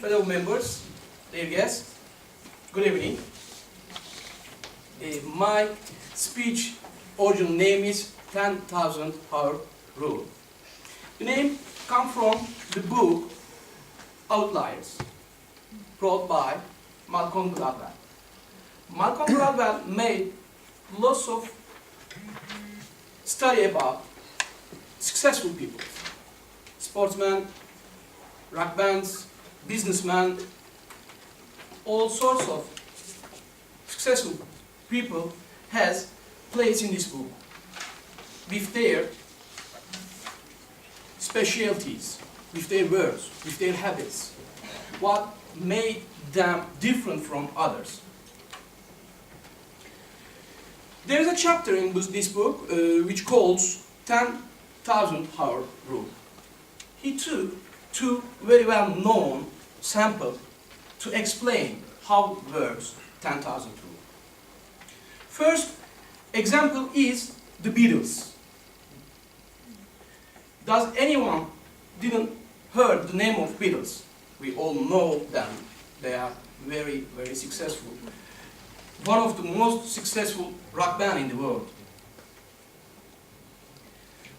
fellow members, dear guests, good evening. My speech original name is 10,000 Hour Rule. The name comes from the book Outliers, brought by Malcolm Gladwell. Malcolm Gladwell made lots of study about successful people, sportsmen, rock bands, businessmen, all sorts of successful people has place in this book with their specialties, with their words, with their habits, what made them different from others. There is a chapter in this book which calls 10,000 Hour Rule. He took two very well-known samples to explain how works 10,000 rule. First example is the Beatles. Does anyone didn't heard the name of Beatles? We all know them. They are very, very successful. One of the most successful rock band in the world.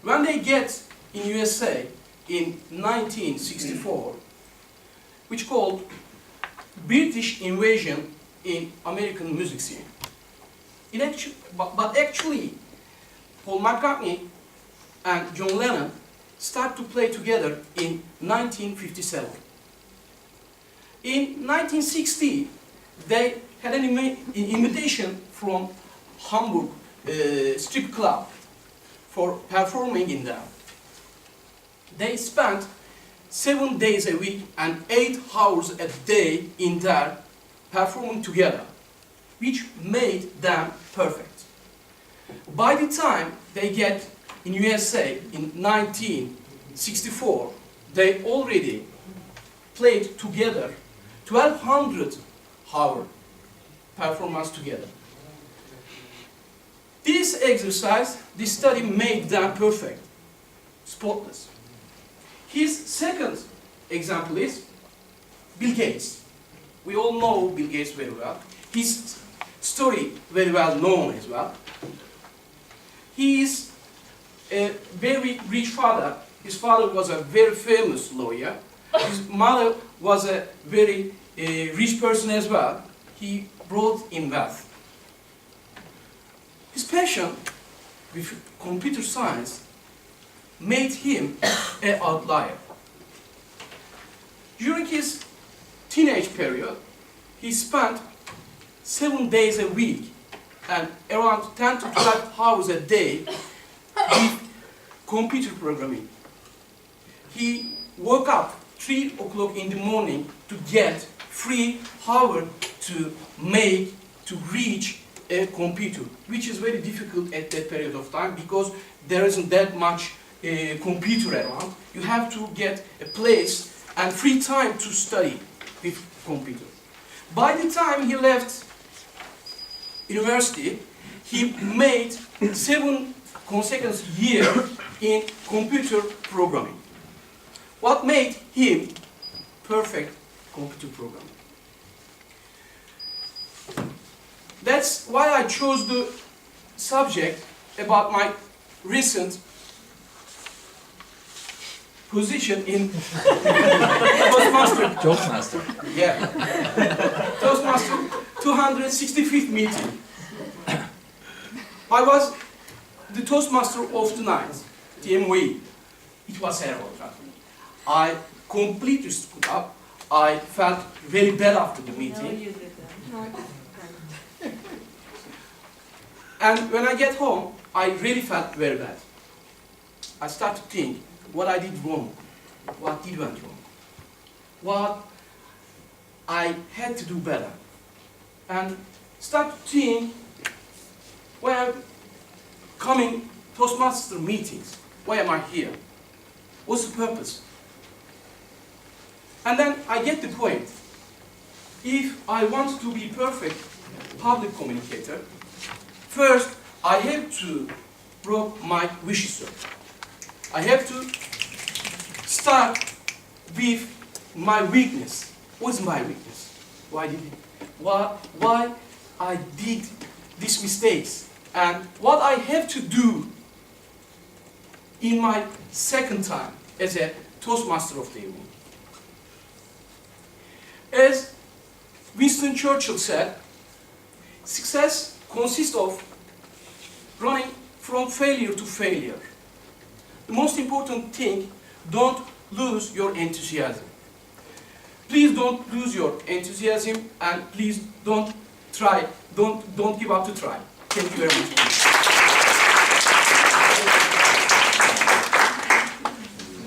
When they get in USA in 1964, which called British Invasion in American music scene. But actually, Paul McCartney and John Lennon start to play together in 1957. In 1960, they had an invitation from Hamburg strip club for performing in there. They spent 7 days a week and 8 hours a day in there performing together, which made them perfect. By the time they get in USA in 1964, they already played together 1,200 hour performance together. This exercise, this study made them perfect, spotless. His second example is Bill Gates. We all know Bill Gates very well. His story very well known as well. He is a very rich father. His father was a very famous lawyer. His mother was a very rich person as well. He brought in wealth. His passion with computer science made him an outlier. During his teenage period, he spent 7 days a week and around 10 to 12 hours a day with computer programming. He woke up 3 o'clock in the morning to get 3 hours to reach a computer, which is very difficult at that period of time because there isn't that much computer around. You have to get a place and free time to study with computer. By the time he left university, he made 7 consecutive years in computer programming. What made him perfect computer programmer? That's why I chose the subject about my recent position in Toastmaster. Yeah. Toastmaster 265th meeting. I was the Toastmaster of the night, TMW. It was terrible. I completely stood up. I felt very bad after the meeting. No, you didn't. And when I get home, I really felt very bad. I started to think what I did wrong, what did went wrong, what I had to do better. And start to think, well, coming Toastmaster meetings, why am I here? What's the purpose? And then I get the point. If I want to be perfect public communicator, first I have to broke my vicious circle. I have to start with my weakness What's my weakness? Why I did these mistakes? And what I have to do in my second time as a Toastmaster of the evening. As Winston Churchill said, success consists of running from failure to failure. The most important thing, don't lose your enthusiasm. Please don't lose your enthusiasm, and please don't give up to try. Thank you very much.